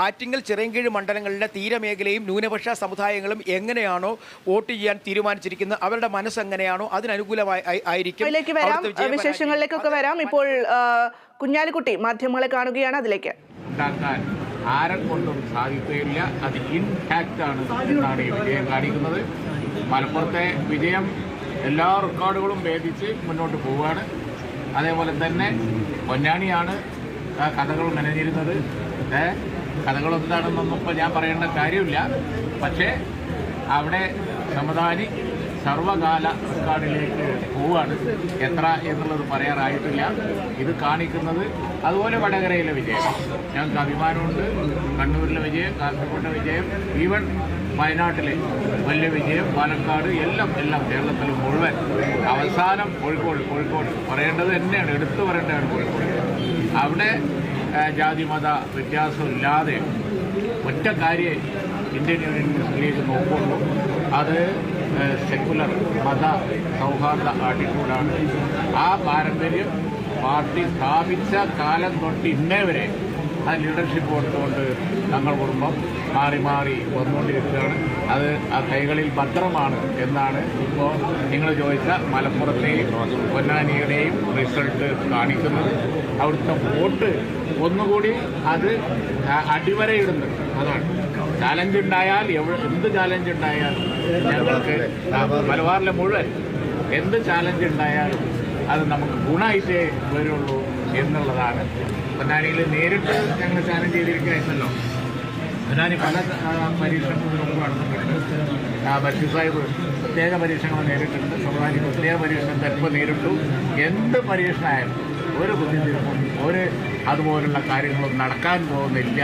ആറ്റിങ്ങൽ ചിറയൻകീഴ് മണ്ഡലങ്ങളിലെ തീരമേഖലയും ന്യൂനപക്ഷ സമുദായങ്ങളും എങ്ങനെയാണോ വോട്ട് ചെയ്യാൻ തീരുമാനിച്ചിരിക്കുന്നത്, അവരുടെ മനസ്സ് എങ്ങനെയാണോ അതിനനുകൂലമായി ആയിരിക്കും. വിശേഷങ്ങളിലേക്കൊക്കെ വരാം. ഇപ്പോൾ കുഞ്ഞാലിക്കുട്ടി മാധ്യമങ്ങളെ കാണുകയാണ്. അതിലേക്ക് ഉണ്ടാക്കാൻ ആരെ കൊണ്ടും സാധിക്കുകയില്ല. അത് ഇൻടാക്റ്റ് ആണ് എന്നാണ് ഈ വിജയം കാണിക്കുന്നത്. മലപ്പുറത്തെ വിജയം എല്ലാ റെക്കോർഡുകളും ഭേദിച്ച് മുന്നോട്ട് പോവുകയാണ്. അതേപോലെ തന്നെ പൊന്നാനിയാണ് കഥകൾ മെനഞ്ഞിരുന്നത്. കഥകൾ എന്താണെന്നൊന്നും ഇപ്പോൾ ഞാൻ പറയേണ്ട കാര്യമില്ല. പക്ഷേ അവിടെ സമദാനി സർവകാല റെക്കോർഡിലേക്ക് പോവുകയാണ്. എത്ര എന്നുള്ളത് പറയാറായിട്ടില്ല. ഇത് കാണിക്കുന്നത് അതുപോലെ വടകരയിലെ വിജയം ഞങ്ങൾക്ക് അഭിമാനമുണ്ട്. കണ്ണൂരിലെ വിജയം, കാസർഗോഡിലെ വിജയം, ഈവൻ വയനാട്ടിലെ വലിയ വിജയം, പാലക്കാട്, എല്ലാം കേരളത്തിൽ മുഴുവൻ. അവസാനം കോഴിക്കോട് പറയേണ്ടത് തന്നെയാണ്, എടുത്തു പറയേണ്ടതാണ് കോഴിക്കോട്. അവിടെ ജാതി മത വ്യത്യാസമില്ലാതെ ഒറ്റ കാര്യം ഇന്ത്യൻ യൂണിയൻ മുസ്ലിം ലീഗ് നോക്കുള്ളൂ. അത് സെക്കുലർ മത സൗഹാർദ്ദ ആറ്റിറ്റ്യൂഡാണ്. ആ പാരമ്പര്യം പാർട്ടി സ്ഥാപിച്ച കാലം തൊട്ട് ഇന്നേ വരെ ആ ലീഡർഷിപ്പ് കൊടുത്തുകൊണ്ട് ഞങ്ങൾ കുടുംബം മാറി വന്നുകൊണ്ടിരിക്കുകയാണ്. അത് ആ കൈകളിൽ ഭദ്രമാണ് എന്നാണ് ഇപ്പോൾ നിങ്ങൾ ചോദിച്ച മലപ്പുറത്തെയും പൊന്നാനിയുടെയും റിസൾട്ട് കാണിക്കുന്നത്. അവിടുത്തെ വോട്ട് ഒന്നുകൂടി അത് അടിവരയിടുന്നു. അതാണ് ചാലഞ്ച് ഉണ്ടായാൽ എന്ത് ചാലഞ്ച് ഉണ്ടായാലും ഞങ്ങൾക്ക് മലബാറിലെ മുഴുവൻ എന്ത് ചാലഞ്ച് ഉണ്ടായാലും അത് നമുക്ക് ഗുണമായിട്ടേ വരുള്ളൂ എന്നുള്ളതാണ്. പൊന്നാനിയിൽ നേരിട്ട് ഞങ്ങൾ ചാലഞ്ച് ചെയ്തിരിക്കുകയായിരുന്നല്ലോ. പൊന്നാനി പല പരീക്ഷണങ്ങളും നടന്നിട്ടുണ്ട്. ബഷീർ സാഹിബ് പ്രത്യേക പരീക്ഷണങ്ങൾ നേരിട്ടുണ്ട്. സമുദായ പ്രത്യേക പരീക്ഷണം ചിലപ്പോൾ നേരിട്ടു. എന്ത് പരീക്ഷണമായാലും ഒരു ബുദ്ധിമുട്ടും അതുപോലുള്ള കാര്യങ്ങളും നടക്കാൻ പോകുന്നില്ല.